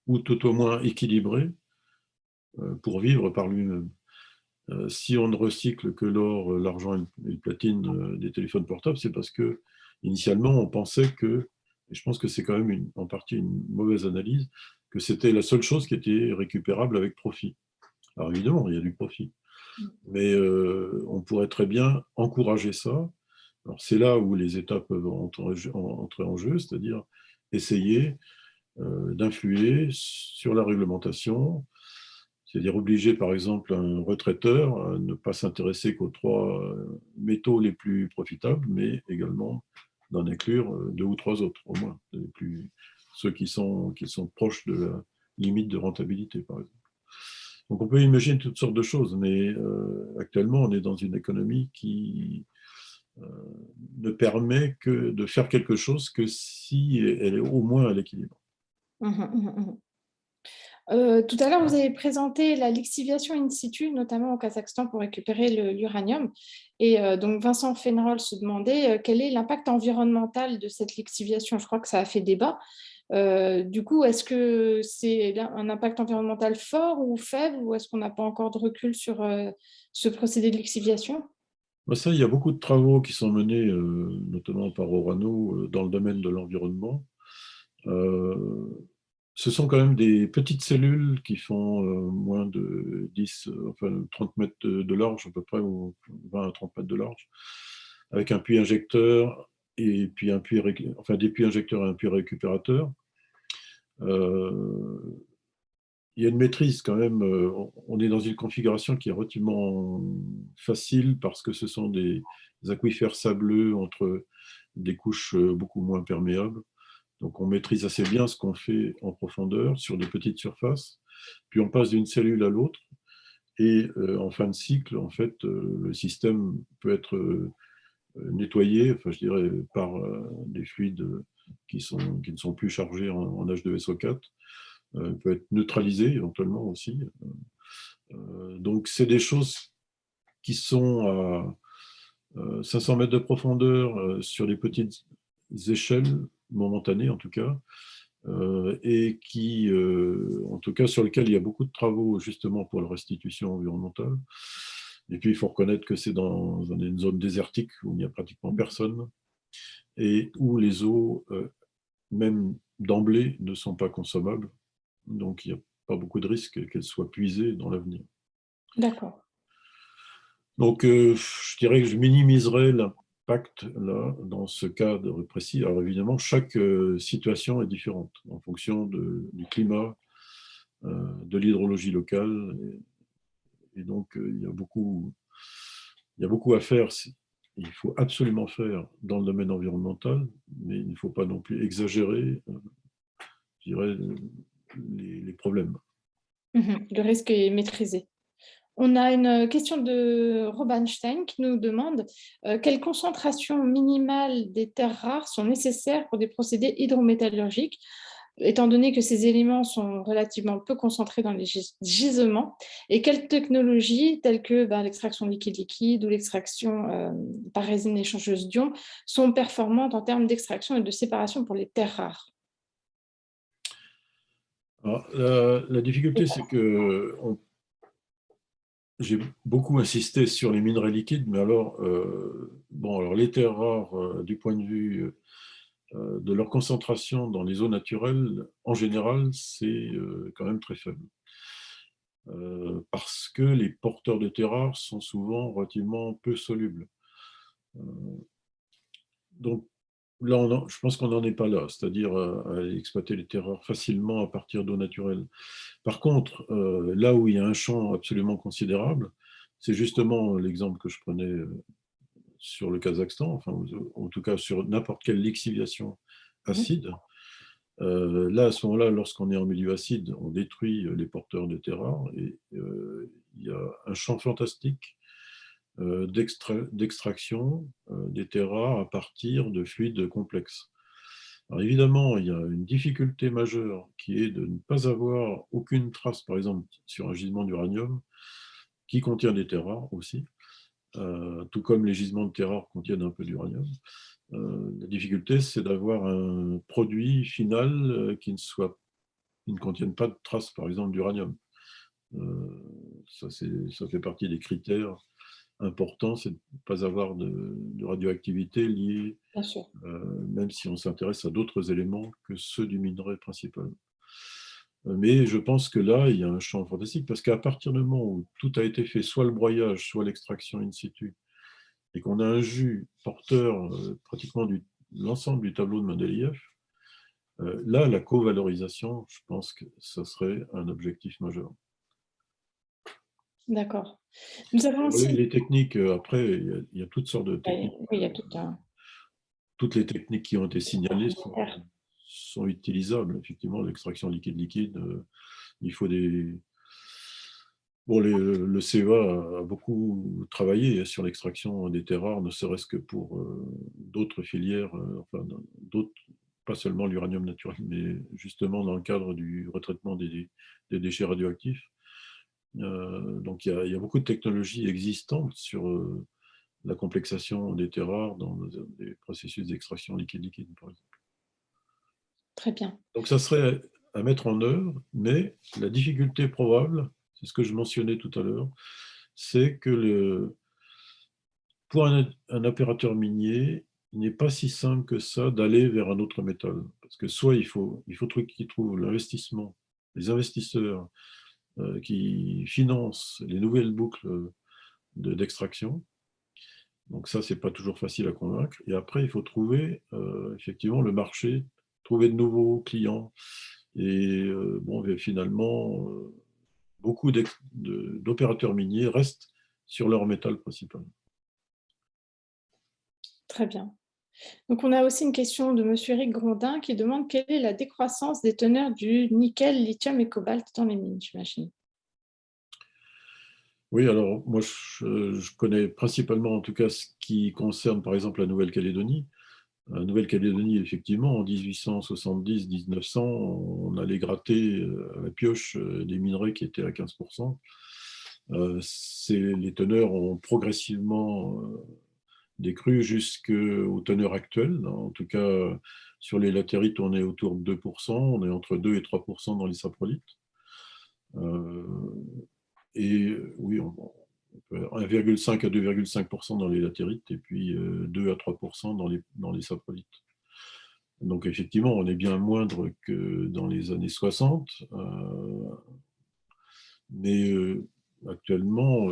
ou tout au moins équilibré pour vivre par lui-même. Si on ne recycle que l'or, l'argent et le platine des téléphones portables, c'est parce que initialement on pensait que, et je pense que c'est quand même en partie une mauvaise analyse, que c'était la seule chose qui était récupérable avec profit. Alors évidemment, il y a du profit, mais on pourrait très bien encourager ça. Alors c'est là où les États peuvent entrer en jeu, c'est-à-dire essayer d'influer sur la réglementation, c'est-à-dire obliger par exemple un retraiteur à ne pas s'intéresser qu'aux trois métaux les plus profitables, mais également d'en inclure deux ou trois autres au moins, ceux qui sont proches de la limite de rentabilité par exemple. Donc on peut imaginer toutes sortes de choses, mais actuellement on est dans une économie qui euh, ne permet que de faire quelque chose que si elle est au moins à l'équilibre. Tout à l'heure, vous avez présenté la lixiviation in situ, notamment au Kazakhstan, pour récupérer l'uranium. Et donc, Vincent Fénerol se demandait quel est l'impact environnemental de cette lixiviation. Je crois que ça a fait débat. Du coup, est-ce que c'est un impact environnemental fort ou faible, ou est-ce qu'on n'a pas encore de recul sur ce procédé de lixiviation? Ça, il y a beaucoup de travaux qui sont menés, notamment par Orano, dans le domaine de l'environnement. Ce sont quand même des petites cellules qui font moins de 10, enfin 30 mètres de large à peu près, ou 20 à 30 mètres de large, avec un puits injecteur et puis enfin des puits injecteurs et un puits récupérateur. Euh, il y a une maîtrise quand même. On est dans une configuration qui est relativement facile parce que ce sont des aquifères sableux entre des couches beaucoup moins perméables. Donc on maîtrise assez bien ce qu'on fait en profondeur sur des petites surfaces. Puis on passe d'une cellule à l'autre. Et en fin de cycle, en fait, le système peut être nettoyé, enfin, je dirais, par des fluides qui ne sont plus chargés en H2SO4, peut être neutralisé éventuellement aussi. Donc c'est des choses qui sont à 500 mètres de profondeur sur des petites échelles, momentanées en tout cas, et qui, en tout cas, sur lesquels il y a beaucoup de travaux justement pour la restitution environnementale. Et puis, il faut reconnaître que c'est dans une zone désertique où il n'y a pratiquement personne et où les eaux, même d'emblée, ne sont pas consommables. Donc, il n'y a pas beaucoup de risques qu'elles soient puisées dans l'avenir. D'accord. Donc, je dirais que je minimiserais l'impact là, dans ce cadre précis. Alors, évidemment, chaque situation est différente en fonction du climat, de l'hydrologie locale. Et donc, il y a beaucoup à faire. Il faut absolument faire dans le domaine environnemental, mais il ne faut pas non plus exagérer, je dirais, les problèmes. Le risque est maîtrisé. On a une question de Robenstein qui nous demande quelles concentrations minimales des terres rares sont nécessaires pour des procédés hydrométallurgiques, étant donné que ces éléments sont relativement peu concentrés dans les gisements, et quelles technologies, telles que l'extraction liquide-liquide ou l'extraction par résine échangeuse d'ions, sont performantes en termes d'extraction et de séparation pour les terres rares? Alors, la difficulté, c'est que j'ai beaucoup insisté sur les minerais liquides, mais alors, alors les terres rares, du point de vue de leur concentration dans les eaux naturelles, en général, c'est quand même très faible. Parce que les porteurs de terres rares sont souvent relativement peu solubles. Euh, donc là, je pense qu'on n'en est pas là, c'est-à-dire à exploiter les terres rares facilement à partir d'eau naturelle. Par contre, là où il y a un champ absolument considérable, c'est justement l'exemple que je prenais sur le Kazakhstan, enfin, en tout cas sur n'importe quelle lixiviation acide. Là, à ce moment-là, lorsqu'on est en milieu acide, on détruit les porteurs de terres rares et il y a un champ fantastique d'extraction des terres rares à partir de fluides complexes. Alors évidemment, il y a une difficulté majeure qui est de ne pas avoir aucune trace, par exemple, sur un gisement d'uranium qui contient des terres rares aussi, tout comme les gisements de terres rares contiennent un peu d'uranium. La difficulté, c'est d'avoir un produit final qui ne contienne pas de traces, par exemple, d'uranium. Ça fait partie des critères importants, c'est de ne pas avoir de radioactivité liée, Bien sûr. même si on s'intéresse à d'autres éléments que ceux du minerai principal. Mais je pense que là, il y a un champ fantastique, parce qu'à partir du moment où tout a été fait, soit le broyage, soit l'extraction in situ, et qu'on a un jus porteur pratiquement de l'ensemble du tableau de Mendeleïev, là, la co-valorisation, je pense que ça serait un objectif majeur. D'accord. Nous avons Alors, aussi... les techniques, après, il y a toutes sortes de Oui, techniques. il y a tout un... Toutes les techniques qui ont été signalées sont utilisables. Effectivement, l'extraction liquide-liquide, il faut des... Bon, le CEA a beaucoup travaillé sur l'extraction des terres rares, ne serait-ce que pour d'autres filières, enfin, d'autres, pas seulement l'uranium naturel, mais justement dans le cadre du retraitement des déchets radioactifs. Donc il y a beaucoup de technologies existantes sur la complexation des terres rares dans des processus d'extraction liquide-liquide, par exemple. Très bien. Donc ça serait à mettre en œuvre, mais la difficulté probable, c'est ce que je mentionnais tout à l'heure, c'est que pour un opérateur minier, il n'est pas si simple que ça d'aller vers un autre métal. Parce que soit il faut qu'il trouve l'investissement, les investisseurs qui financent les nouvelles boucles d'extraction. Donc ça, c'est pas toujours facile à convaincre. Et après, il faut trouver effectivement le marché, trouver de nouveaux clients. Et finalement, beaucoup d'opérateurs miniers restent sur leur métal principal. Très bien. Donc, on a aussi une question de Monsieur Eric Grondin qui demande quelle est la décroissance des teneurs du nickel, lithium et cobalt dans les mines, j'imagine. Oui, alors moi, je connais principalement en tout cas ce qui concerne par exemple la Nouvelle-Calédonie. La Nouvelle-Calédonie, effectivement, en 1870-1900, on allait gratter à la pioche des minerais qui étaient à 15%. Les teneurs ont progressivement décru jusqu'aux teneurs actuelles. En tout cas, sur les latérites, on est autour de 2%, on est entre 2 et 3% dans les saprolites. Et oui, 1,5 à 2,5% dans les latérites et puis 2 à 3% dans les saprolites. Donc effectivement, on est bien moindre que dans les années 60, mais actuellement,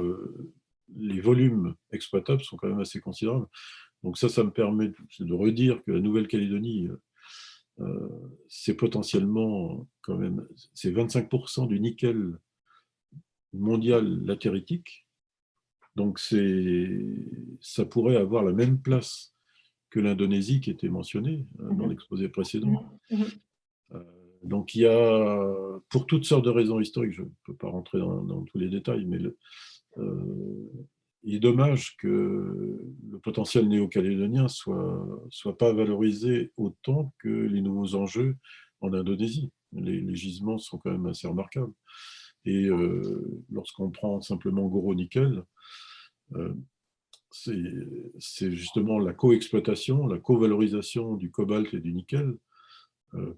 les volumes exploitables sont quand même assez considérables. Donc ça me permet de redire que la Nouvelle-Calédonie, c'est potentiellement quand même, c'est 25% du nickel mondial latéritique. Donc ça pourrait avoir la même place que l'Indonésie qui était mentionnée dans l'exposé précédent. Donc il y a, pour toutes sortes de raisons historiques, je ne peux pas rentrer dans tous les détails, mais euh, il est dommage que le potentiel néo-calédonien soit pas valorisé autant que les nouveaux enjeux en Indonésie. Les gisements sont quand même assez remarquables. Et lorsqu'on prend simplement Goro-Nickel, euh, c'est justement la co-exploitation, la co-valorisation du cobalt et du nickel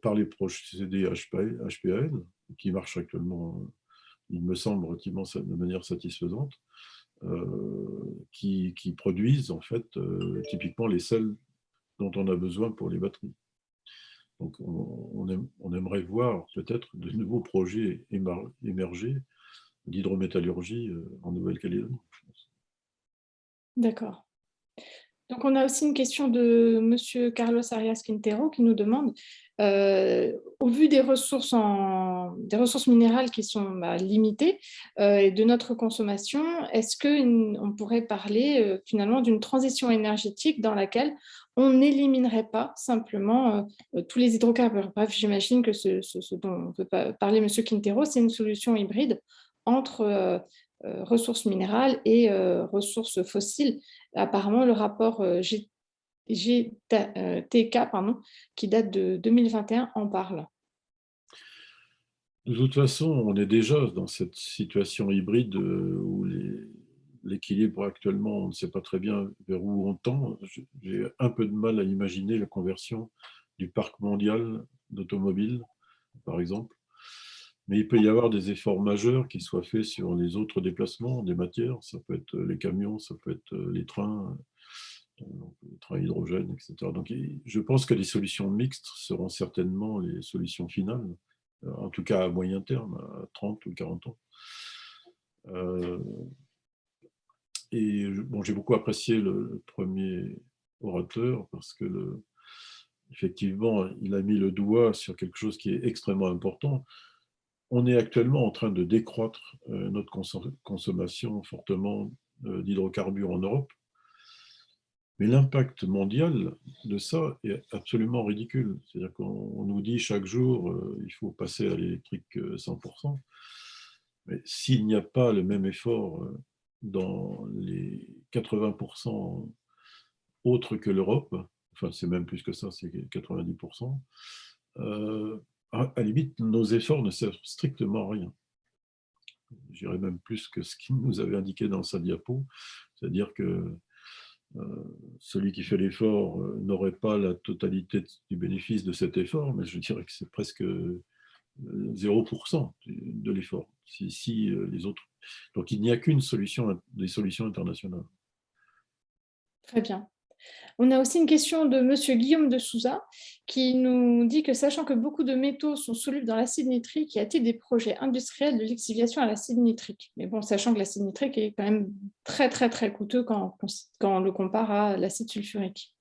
par les procédés HPAL, qui marchent actuellement, il me semble, relativement de manière satisfaisante, qui produisent en fait typiquement les sels dont on a besoin pour les batteries. Donc on aimerait voir peut-être de nouveaux projets émerger d'hydrométallurgie en Nouvelle-Calédonie. D'accord. Donc, on a aussi une question de Monsieur Carlos Arias Quintero qui nous demande, au vu des ressources minérales qui sont limitées et de notre consommation, est-ce qu'on pourrait parler finalement d'une transition énergétique dans laquelle on n'éliminerait pas simplement tous les hydrocarbures? Bref, j'imagine que ce dont veut parler Monsieur Quintero, c'est une solution hybride entre ressources minérales et ressources fossiles. Apparemment, le rapport GTK, pardon, qui date de 2021, en parle. De toute façon, on est déjà dans cette situation hybride où l'équilibre actuellement, on ne sait pas très bien vers où on tend. J'ai un peu de mal à imaginer la conversion du parc mondial d'automobiles, par exemple. Mais il peut y avoir des efforts majeurs qui soient faits sur les autres déplacements des matières. Ça peut être les camions, ça peut être les trains hydrogène, etc. Donc, je pense que les solutions mixtes seront certainement les solutions finales, en tout cas à moyen terme, à 30 ou 40 ans. Euh, et bon, j'ai beaucoup apprécié le premier orateur parce que effectivement, il a mis le doigt sur quelque chose qui est extrêmement important. On est actuellement en train de décroître notre consommation fortement d'hydrocarbures en Europe. Mais l'impact mondial de ça est absolument ridicule. C'est-à-dire qu'on nous dit chaque jour il faut passer à l'électrique 100%. Mais s'il n'y a pas le même effort dans les 80% autres que l'Europe, enfin c'est même plus que ça, c'est 90%, à la limite, nos efforts ne servent strictement à rien. J'irais même plus que ce qu'il nous avait indiqué dans sa diapo, c'est-à-dire que celui qui fait l'effort n'aurait pas la totalité du bénéfice de cet effort, mais je dirais que c'est presque 0% de l'effort. Si les autres... Donc il n'y a qu'une solution, des solutions internationales. Très bien. On a aussi une question de Monsieur Guillaume de Souza qui nous dit que, sachant que beaucoup de métaux sont solubles dans l'acide nitrique, y a-t-il des projets industriels de lixiviation à l'acide nitrique? Mais bon, sachant que l'acide nitrique est quand même très, très, très coûteux quand on le compare à l'acide sulfurique.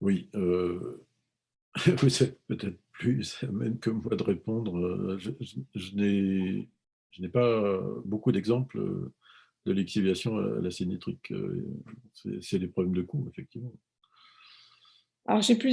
Oui, vous êtes peut-être plus même que moi de répondre. Je n'ai pas beaucoup d'exemples de lixiviation à l'acide nitrique. C'est des problèmes de coût, effectivement. Alors, j'ai plus